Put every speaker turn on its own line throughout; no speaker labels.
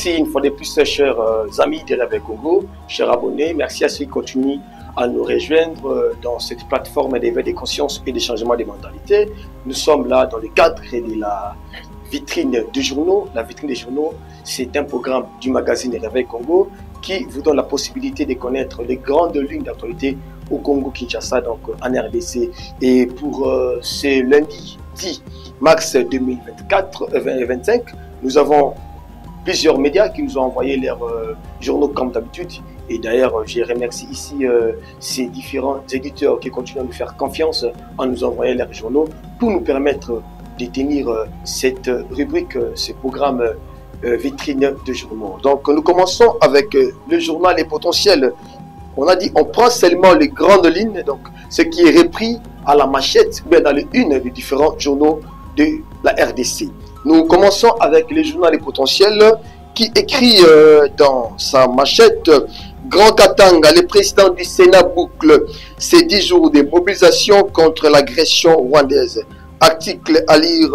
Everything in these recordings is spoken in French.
Merci une fois de plus, chers amis de Réveil Congo, chers abonnés. Merci à ceux qui continuent à nous rejoindre dans cette plateforme d'éveil des consciences et des changements des mentalités. Nous sommes là dans le cadre de la vitrine des journaux. La vitrine des journaux, c'est un programme du magazine Réveil Congo qui vous donne la possibilité de connaître les grandes lignes d'actualité au Congo-Kinshasa, donc en RDC. Et pour ce lundi 10 mars 2025, nous avons plusieurs médias qui nous ont envoyé leurs journaux comme d'habitude. Et d'ailleurs, je remercie ici ces différents éditeurs qui continuent à nous faire confiance en nous envoyant leurs journaux pour nous permettre de tenir cette rubrique, ce programme vitrine de journaux. Donc nous commençons avec le journal Les Potentiels. On a dit on prend seulement les grandes lignes, donc ce qui est repris à la machette, bien dans les unes des différents journaux de la RDC. Nous commençons avec le journal Les Potentiels qui écrit dans sa machette: Grand Katanga, le président du Sénat boucle ses 10 jours de mobilisation contre l'agression rwandaise. Article à lire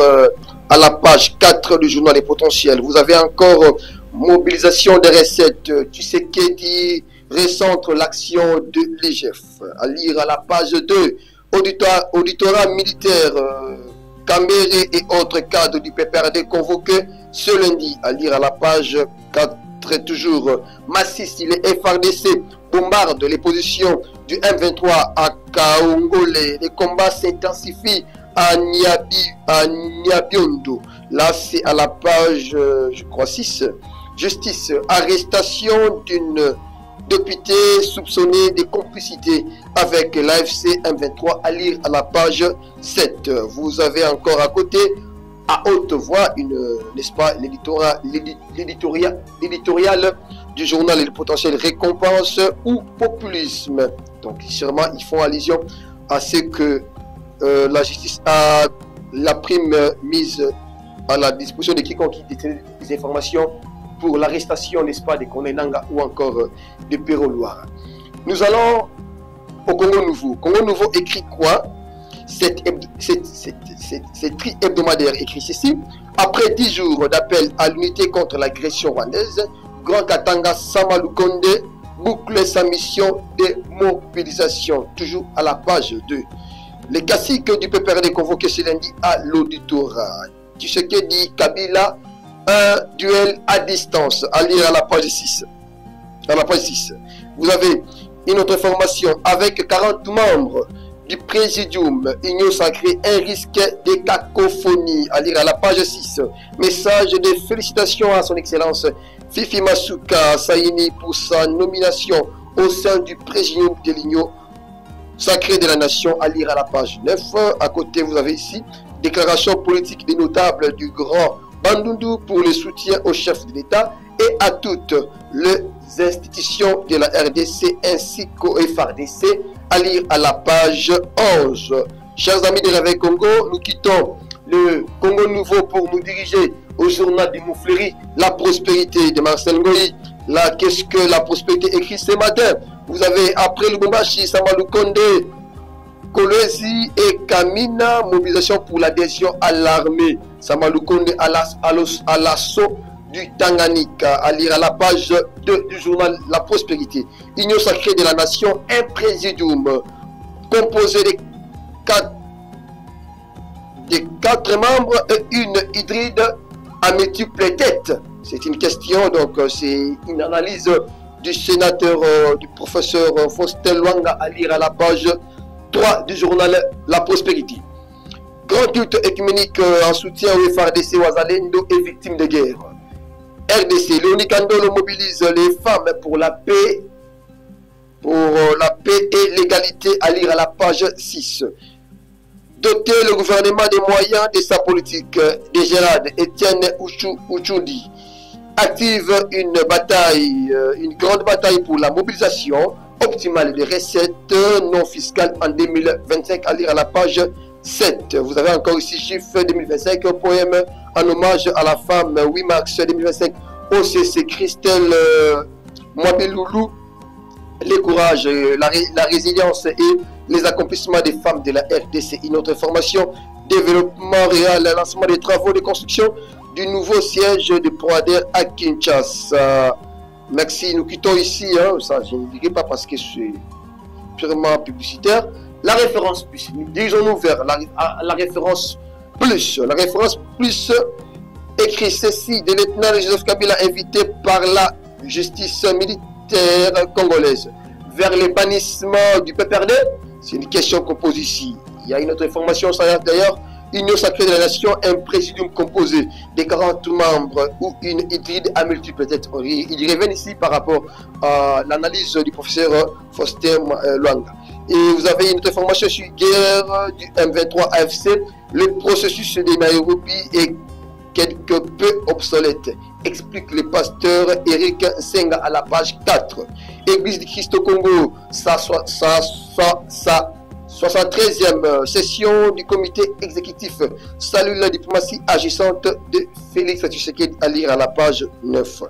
à la page 4 du journal Les Potentiels. Vous avez encore mobilisation des recettes. Tshisekedi recentre l'action de l'IGF. À lire à la page 2. Auditorat militaire. Cambéré et autres cadres du PPRD convoqués ce lundi. À lire à la page 4 toujours. Massissi, les FRDC bombardent les positions du M23 à Kaongole. Les combats s'intensifient à Nyabiondo. Là, c'est à la page, je crois, 6. Justice, arrestation d'une députée soupçonnée de complicité avec l'AFC M23, à lire à la page 7. Vous avez encore à côté, à haute voix, n'est-ce pas, l'éditorial du journal et le potentiel récompense ou populisme. Donc, sûrement, ils font allusion à ce que la justice a la prime mise à la disposition de quiconque qui détient des informations pour l'arrestation, n'est-ce pas, de Konenanga ou encore de Peroloir. Nous allons au Congo Nouveau. Congo Nouveau écrit quoi? C'est tri-hebdomadaire écrit ceci: après 10 jours d'appel à l'unité contre l'agression rwandaise, Grand Katanga Samalukonde boucle sa mission de mobilisation. Toujours à la page 2. Les caciques du PPRD convoqués ce lundi à l'auditorat. Tshisekedi Kabila, un duel à distance. À lire à la page 6. À la page 6. Vous avez une autre information avec 40 membres du Présidium Union Sacrée, un risque de cacophonie. À lire à la page 6. Message de félicitations à son Excellence Fifi Masuka Saini pour sa nomination au sein du Présidium de l'Union Sacrée de la Nation. À lire à la page 9. À côté, vous avez ici déclaration politique des notables du Grand Bandundu pour le soutien au chef de l'État et à toutes les institutions de la RDC ainsi qu'au FRDC. À lire à la page 11. Chers amis de Réveil Congo, nous quittons le Congo Nouveau pour nous diriger au journal de Moufleri, La Prospérité de Marcel Ngoyi. Là, qu'est-ce que La Prospérité écrit ce matin? Vous avez après Lubumbashi, Samalukonde, Kolwezi et Kamina, mobilisation pour l'adhésion à l'armée. Samalukonde à l'assaut du Tanganyika. À lire à la page 2 du journal La Prospérité. Union Sacrée de la Nation, un présidium composé de 4 membres et une hybride à multiples têtes. C'est une question, donc c'est une analyse du sénateur, du professeur Faustin Luanga, à lire à la page 3 du journal La Prospérité. Grand culte écuménique en soutien au FRDC Ouazalendo et victimes de guerre. RDC, Léonie Kandolo mobilise les femmes pour la paix et l'égalité, à lire à la page 6. Doter le gouvernement des moyens de sa politique, de Gérard Etienne Uchundi active une grande bataille pour la mobilisation optimale des recettes non fiscales en 2025, à lire à la page 7. Vous avez encore ici chiffre 2025, un poème en hommage à la femme 8 mars 2025, OCC Christelle Mwabeloulou, les courages, la résilience et les accomplissements des femmes de la RDC. Une autre information, développement réel, lancement des travaux de construction
du nouveau siège de Proader à Kinshasa. Merci, nous quittons ici, hein, ça je ne dirai pas parce que c'est purement publicitaire. La référence plus, dirigeons-nous vers la référence plus. La référence plus écrit ceci de lieutenant Joseph Kabila invité par la justice militaire congolaise vers le bannissement du PPRD. C'est une question qu'on pose ici. Il y a une autre information d'ailleurs. Union sacrée de la nation, un présidium composé de 40 membres ou une hybride à multiples têtes. Il revient ici par rapport à l'analyse du professeur Faustin Luanga. Et vous avez une autre information sur guerre du M23 AFC. Le processus de Nairobi est quelque peu obsolète, explique le pasteur Eric Senga à la page 4. Église du Christ au Congo, sa 73e session du comité exécutif salue la diplomatie agissante de Félix Tshisekedi, à lire à la page 9.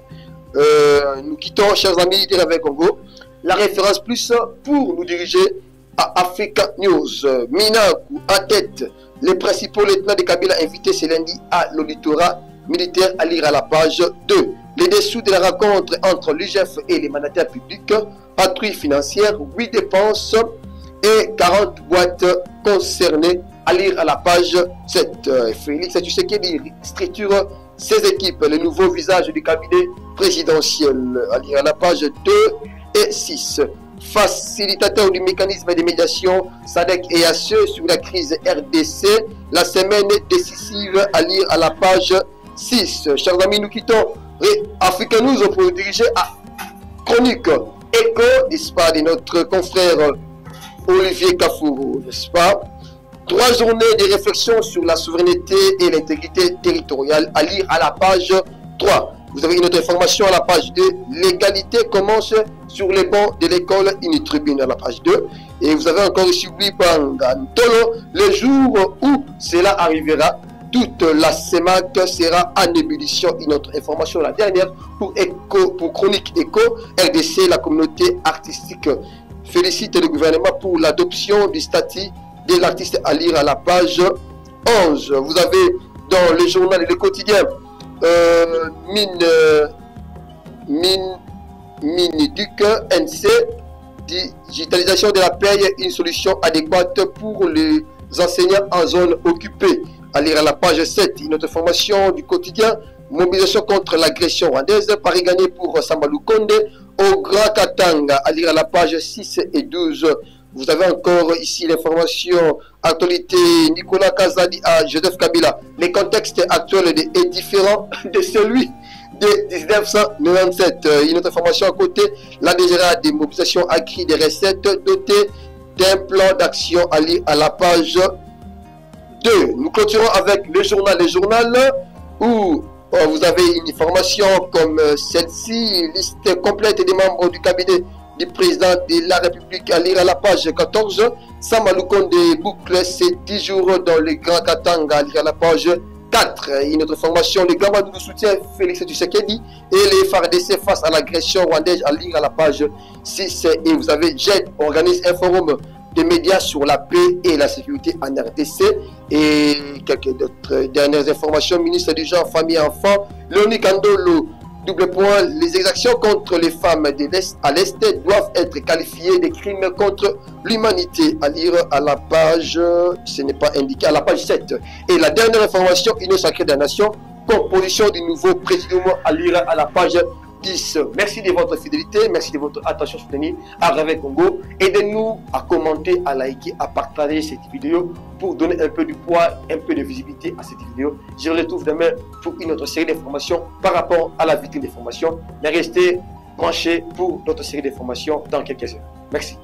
Nous quittons, chers amis de Réveil Congo, la référence plus pour nous diriger à Africa News. Minaku en tête, les principaux lieutenants de Kabila invités ce lundi à l'auditorat militaire, à lire à la page 2. Les dessous de la rencontre entre l'UGF et les mandataires publics, patrouille financière, 8 dépenses et 40 boîtes concernées, à lire à la page 7. Félix Tshisekedi structure ses équipes, le nouveau visage du cabinet présidentiel, à lire à la page 2 et 6. Facilitateur du mécanisme de médiation SADC et ACE sur la crise RDC, la semaine décisive, à lire à la page 6. Chers amis, nous quittons Africa News pour nous diriger à Chronique Écho, n'est-ce pas, de notre confrère Olivier Kafourou, n'est-ce pas? 3 journées de réflexion sur la souveraineté et l'intégrité territoriale, à lire à la page 3. Vous avez une autre information à la page 2. L'égalité commence sur les bancs de l'école Unitribune, à la page 2. Et vous avez encore ici Wibanga Ntolo, le jour où cela arrivera. Toute la CEMAC sera en ébullition. Une autre information, la dernière, pour Chronique Écho, RDC, la communauté artistique félicite le gouvernement pour l'adoption du statut de l'artiste, à lire à la page 11. Vous avez dans le journal et le quotidien Miniduc NC, digitalisation de la paye, une solution adéquate pour les enseignants en zone occupée, à lire à la page 7. Une autre formation du quotidien, mobilisation contre l'agression rwandaise, Paris gagné pour Sambalou Konde au Grand Katanga, à lire à la page 6 et 12. Vous avez encore ici l'information actualité Nicolas Kazadi à Joseph Kabila. Le contexte actuel est différent de celui de 1997. Une autre information à côté, la DGRA des mobilisations acquis des recettes dotées d'un plan d'action, à lire à la page 2. Nous clôturons avec le journal où vous avez une information comme celle-ci, liste complète des membres du cabinet du président de la République, à lire à la page 14. Sambalou Konde boucle ses 10 jours dans le Grand Katanga, à lire à la page 4. Une autre formation, le Gambadou soutient Félix Tshisekedi et les FARDC face à l'agression rwandaise, à lire à la page 6. Et vous avez JED organise un forum des médias sur la paix et la sécurité en RDC. Et quelques d'autres dernières informations, ministre du genre, famille et enfants, Léonie Kandolo, double point, les exactions contre les femmes de l'Est à l'Est doivent être qualifiées de crimes contre l'humanité, à lire à la page, ce n'est pas indiqué, à la page 7. Et la dernière information, Union sacrée de la nation, composition du nouveau présidium, à lire à la page 10. Merci de votre fidélité, merci de votre attention soutenue à Réveil Congo. Aidez-nous à commenter, à liker, à partager cette vidéo pour donner un peu du poids, un peu de visibilité à cette vidéo. Je vous retrouve demain pour une autre série d'informations par rapport à la vitrine des formations. Mais restez branchés pour d'autres séries d'informations dans quelques heures. Merci.